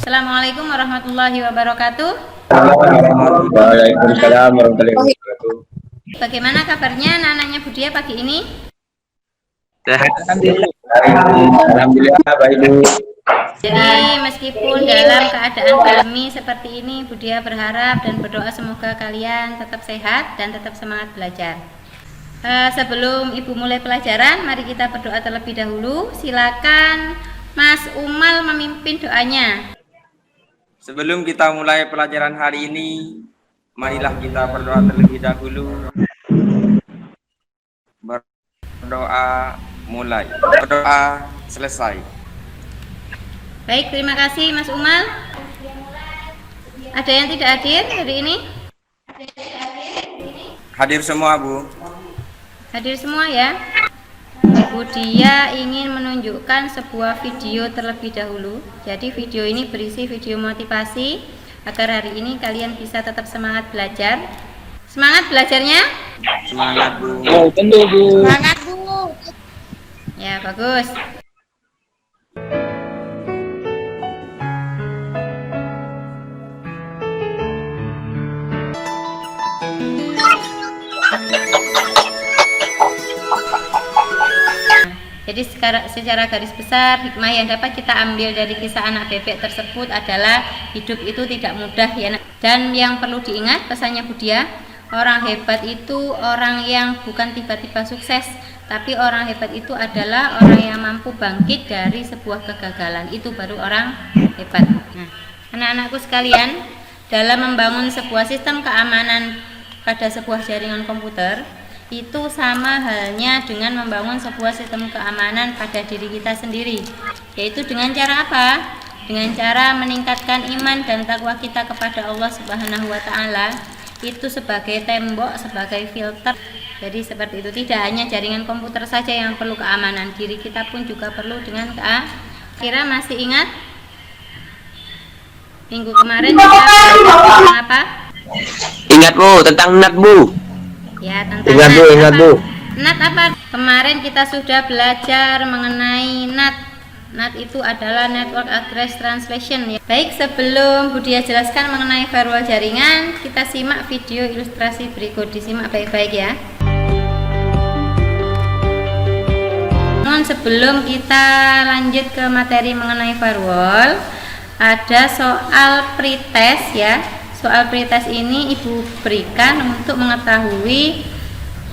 Assalamualaikum warahmatullahi wabarakatuh. Waalaikumsalam warahmatullahi wabarakatuh. Bagaimana kabarnya anak-anaknya Budia pagi ini? Sehat. Alhamdulillah baik Bu. Jadi meskipun dalam keadaan pandemi seperti ini, Budia berharap dan berdoa semoga kalian tetap sehat dan tetap semangat belajar. Sebelum Ibu mulai pelajaran, mari kita berdoa terlebih dahulu. Silakan Mas Umal memimpin doanya. Sebelum kita mulai pelajaran hari ini, marilah kita berdoa terlebih dahulu. Berdoa mulai, berdoa selesai. Baik, terima kasih Mas Umal. Ada yang tidak hadir hari ini? Hadir semua Bu. Hadir semua ya. Budia ingin menunjukkan sebuah video terlebih dahulu. Jadi video ini berisi video motivasi agar hari ini kalian bisa tetap semangat belajar. Semangat belajarnya? Semangat Bu. Oh, tentu Bu. Semangat Bu. Ya, bagus. Jadi secara garis besar hikmah yang dapat kita ambil dari kisah anak bebek tersebut adalah hidup itu tidak mudah ya. Dan yang perlu diingat pesannya Budia, orang hebat itu orang yang bukan tiba-tiba sukses, tapi orang hebat itu adalah orang yang mampu bangkit dari sebuah kegagalan. Itu baru orang hebat. Nah, anak-anakku sekalian, dalam membangun sebuah sistem keamanan pada sebuah jaringan komputer, itu sama halnya dengan membangun sebuah sistem keamanan pada diri kita sendiri, yaitu dengan cara apa? Dengan cara meningkatkan iman dan takwa kita kepada Allah Subhanahu wa Ta'ala, itu sebagai tembok, sebagai filter. Jadi seperti itu, tidak hanya jaringan komputer saja yang perlu keamanan, diri kita pun juga perlu dengan kira masih ingat minggu kemarin kita belajar apa? Ingat Bu, tentang NAT Bu. Ya, tentang Ingat Bu. NAT apa? Kemarin kita sudah belajar mengenai NAT. NAT itu adalah Network Address Translation ya. Baik, sebelum Budia jelaskan mengenai firewall jaringan, kita simak video ilustrasi berikut. Disimak baik-baik ya. Namun sebelum kita lanjut ke materi mengenai firewall, ada soal pretest ya. Soal pretest ini Ibu berikan untuk mengetahui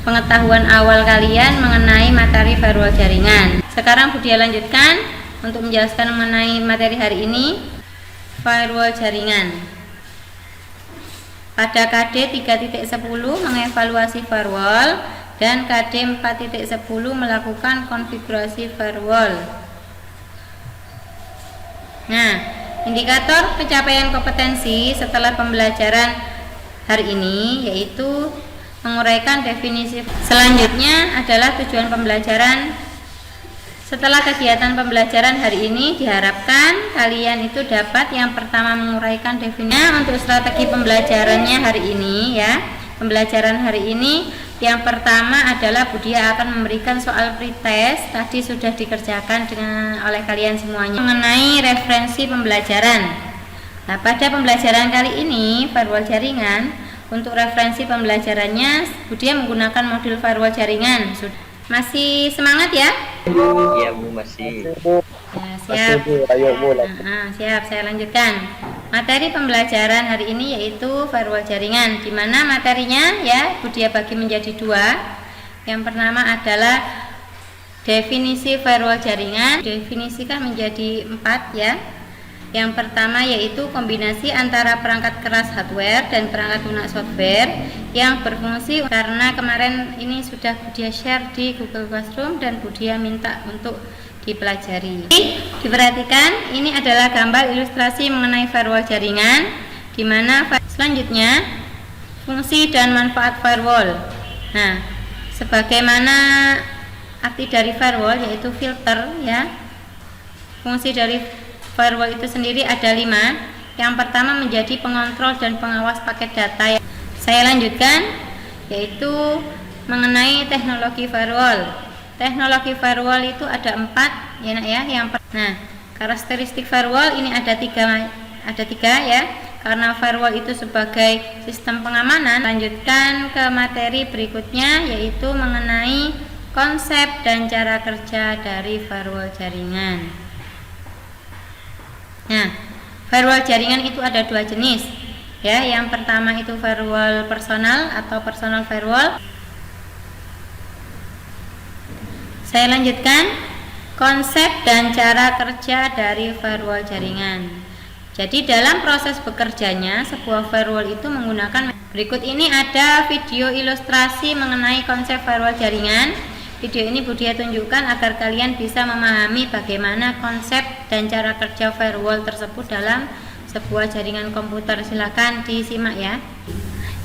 pengetahuan awal kalian mengenai materi firewall jaringan. Sekarang Budia lanjutkan untuk menjelaskan mengenai materi hari ini, firewall jaringan. Pada KD 3.10 mengevaluasi firewall dan KD 4.10 melakukan konfigurasi firewall. Nah, indikator pencapaian kompetensi setelah pembelajaran hari ini yaitu menguraikan definisi. Selanjutnya adalah tujuan pembelajaran. Setelah kegiatan pembelajaran hari ini diharapkan kalian itu dapat yang pertama menguraikan definisi. Untuk strategi pembelajarannya hari ini ya. Pembelajaran hari ini yang pertama adalah Budia akan memberikan soal pretest, tadi sudah dikerjakan oleh kalian semuanya, mengenai referensi pembelajaran. Nah, pada pembelajaran kali ini firewall jaringan, untuk referensi pembelajarannya Budia menggunakan modul firewall jaringan. Masih semangat ya? Iya Bu, masih. Ya, siap. Ayo Bu. Siap, saya lanjutkan. Materi pembelajaran hari ini yaitu firewall jaringan, di mana materinya ya Budia bagi menjadi dua. Yang pertama adalah definisi firewall jaringan, definisikan menjadi 4 ya. Yang pertama yaitu kombinasi antara perangkat keras hardware dan perangkat lunak software yang berfungsi, karena kemarin ini sudah Budia share di Google Classroom dan Budia minta untuk dipelajari. Diperhatikan, ini adalah gambar ilustrasi mengenai firewall jaringan, di mana selanjutnya fungsi dan manfaat firewall. Nah, sebagaimana arti dari firewall yaitu filter ya. Fungsi dari firewall itu sendiri ada 5. Yang pertama menjadi pengontrol dan pengawas paket data. Saya lanjutkan yaitu mengenai teknologi firewall. Teknologi firewall itu ada 4 ya nak ya. Nah, karakteristik firewall ini ada 3 ada 3 ya. Karena firewall itu sebagai sistem pengamanan, lanjutkan ke materi berikutnya, yaitu mengenai konsep dan cara kerja dari firewall jaringan. Nah, firewall jaringan itu ada 2 jenis ya. Yang pertama itu firewall personal atau personal firewall. Saya lanjutkan konsep dan cara kerja dari firewall jaringan. Jadi dalam proses bekerjanya sebuah firewall itu menggunakan berikut ini ada video ilustrasi mengenai konsep firewall jaringan. Video ini Budia tunjukkan agar kalian bisa memahami bagaimana konsep dan cara kerja firewall tersebut dalam sebuah jaringan komputer. Silakan disimak ya.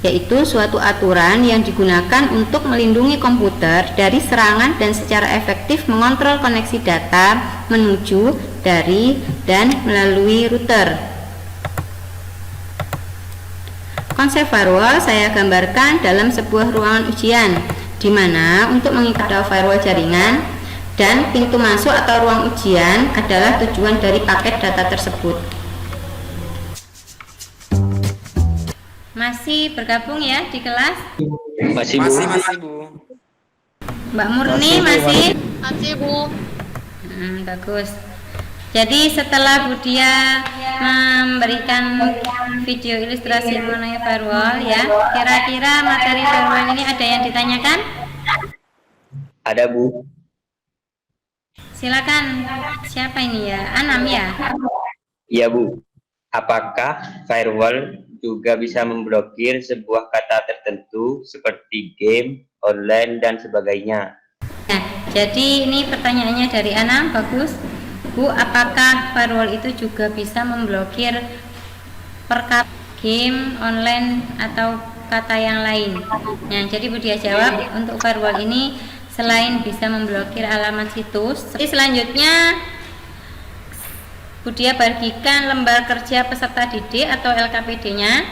Yaitu suatu aturan yang digunakan untuk melindungi komputer dari serangan dan secara efektif mengontrol koneksi data menuju, dari, dan melalui router. Konsep firewall saya gambarkan dalam sebuah ruangan ujian, di mana untuk mengikat firewall jaringan dan pintu masuk atau ruang ujian adalah tujuan dari paket data tersebut. Masih bergabung ya di kelas? Masih, Bu. Masih, Bu. Mbak Murni masih? Masih, Bu. Bagus. Jadi setelah Budia memberikan video ilustrasi mengenai firewall ya, kira-kira materi firewall ini ada yang ditanyakan? Ada, Bu. Silakan. Siapa ini ya? Anam ya? Iya, Bu. Apakah firewall juga bisa memblokir sebuah kata tertentu seperti game, online, dan sebagainya? Nah, jadi ini pertanyaannya dari Anam, bagus. Bu, apakah firewall itu juga bisa memblokir perkara game, online, atau kata yang lain? Nah, jadi Budia jawab, untuk firewall ini selain bisa memblokir alamat situs, selanjutnya Budia bagikan lembar kerja peserta didik atau LKPD-nya.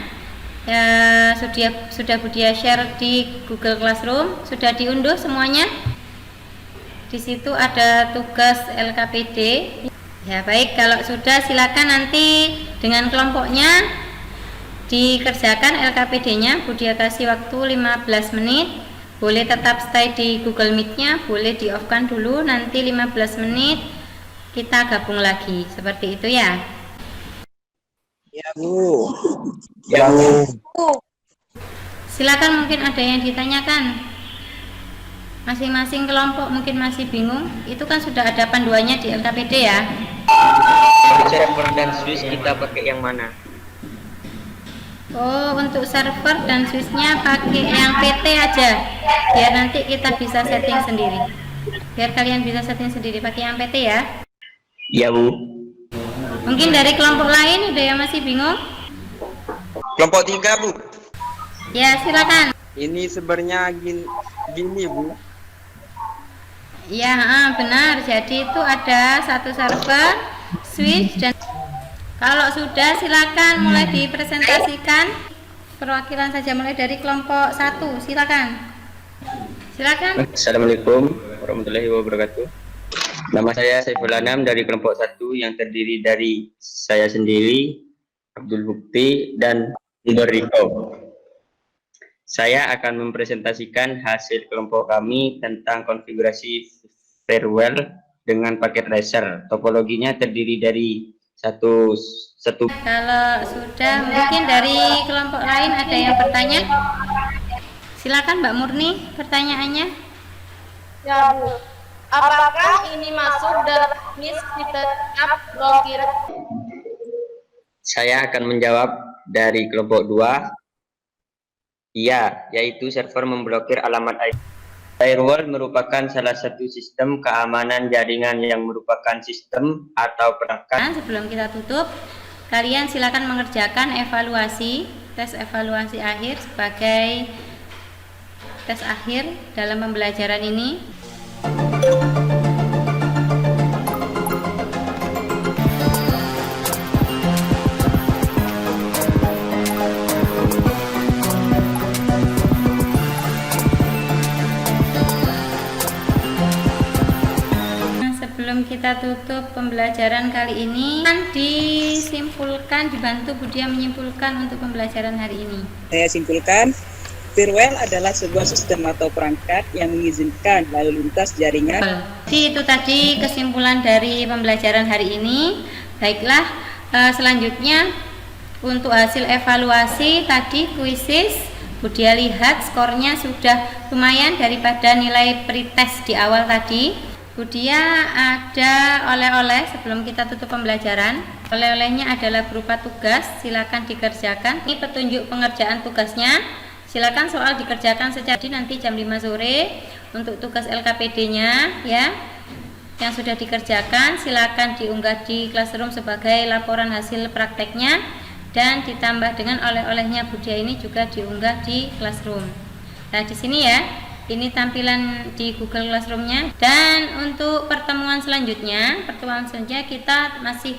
Sudah Budia share di Google Classroom, sudah diunduh semuanya. Di situ ada tugas LKPD. Ya baik, kalau sudah silakan nanti dengan kelompoknya dikerjakan LKPD-nya. Budia kasih waktu 15 menit. Boleh tetap stay di Google Meet-nya, boleh di-off-kan dulu, nanti 15 menit kita gabung lagi, seperti itu ya. Ya, Bu. Ya, Bu. Silakan, mungkin ada yang ditanyakan. Masing-masing kelompok mungkin masih bingung. Itu kan sudah ada panduannya di LKPD ya. Server dan switch kita pakai yang mana? Oh, untuk server dan switchnya pakai yang PT aja, biar nanti kita bisa setting sendiri. Biar kalian bisa setting sendiri pakai yang PT ya. Iya, Bu. Mungkin dari kelompok lain ada yang masih bingung? Kelompok 3, Bu. Ya, silakan. Ini sebenarnya gini, Bu. Ya, benar. Jadi itu ada satu server, switch, dan kalau sudah silakan mulai dipresentasikan. Perwakilan saja mulai dari kelompok 1. Silakan. Silakan. Assalamualaikum warahmatullahi wabarakatuh. Nama saya Saiful Anam dari kelompok 1 yang terdiri dari saya sendiri, Abdul Bukti, dan Indor Riko. Saya akan mempresentasikan hasil kelompok kami tentang konfigurasi firewall dengan paket Racer. Topologinya terdiri dari satu. Kalau sudah, mungkin dari kelompok lain ada yang bertanya? Silakan Mbak Murni, pertanyaannya. Ya, Bu. Apakah ini masuk dalam jenis setup blokir? Saya akan menjawab dari kelompok 2. Iya, yaitu server memblokir alamat IP. Firewall merupakan salah satu sistem keamanan jaringan yang merupakan sistem atau perangkat. Nah, sebelum kita tutup, kalian silakan mengerjakan tes evaluasi akhir sebagai tes akhir dalam pembelajaran ini. kita tutup pembelajaran kali ini, kan disimpulkan, dibantu Budia menyimpulkan untuk pembelajaran hari ini. Saya simpulkan, firewall adalah sebuah sistem atau perangkat yang mengizinkan lalu lintas jaringan. Jadi itu tadi kesimpulan dari pembelajaran hari ini. Baiklah, selanjutnya untuk hasil evaluasi tadi kuisis, Budia lihat skornya sudah lumayan daripada nilai pretest di awal tadi. Budia ada oleh-oleh sebelum kita tutup pembelajaran. Oleh-olehnya adalah berupa tugas, silakan dikerjakan. Ini petunjuk pengerjaan tugasnya. Silakan soal dikerjakan secara nanti jam 5 sore. Untuk tugas LKPD-nya ya, yang sudah dikerjakan silakan diunggah di Classroom sebagai laporan hasil prakteknya, dan ditambah dengan oleh-olehnya Budia ini juga diunggah di Classroom. Nah, di sini ya. Ini tampilan di Google Classroom-nya. Dan untuk pertemuan selanjutnya kita masih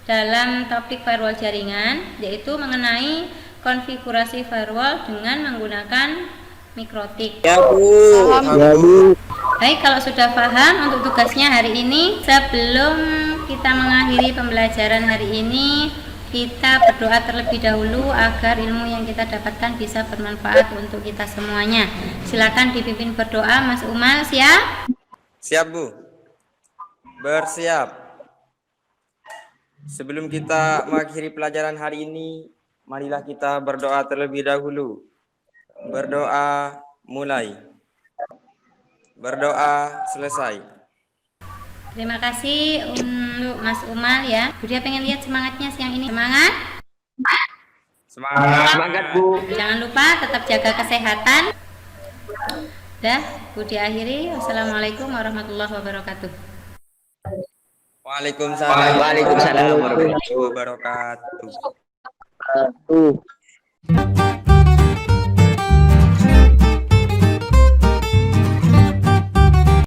dalam topik firewall jaringan, yaitu mengenai konfigurasi firewall dengan menggunakan mikrotik. Ya Bu. Baik, kalau sudah paham untuk tugasnya hari ini, sebelum kita mengakhiri pembelajaran hari ini, kita berdoa terlebih dahulu agar ilmu yang kita dapatkan bisa bermanfaat untuk kita semuanya. Silakan dipimpin berdoa, Mas Umal, siap? Siap, Bu. Bersiap. Sebelum kita mengakhiri pelajaran hari ini, marilah kita berdoa terlebih dahulu. Berdoa mulai. Berdoa selesai. Terima kasih untuk Mas Umal ya. Budia pengen lihat semangatnya siang ini. Semangat. Semangat Bu. Jangan lupa tetap jaga kesehatan. Dah, Budia akhiri. Wassalamualaikum warahmatullahi wabarakatuh. Waalaikumsalam Waalaikumsalam warahmatullahi wabarakatuh.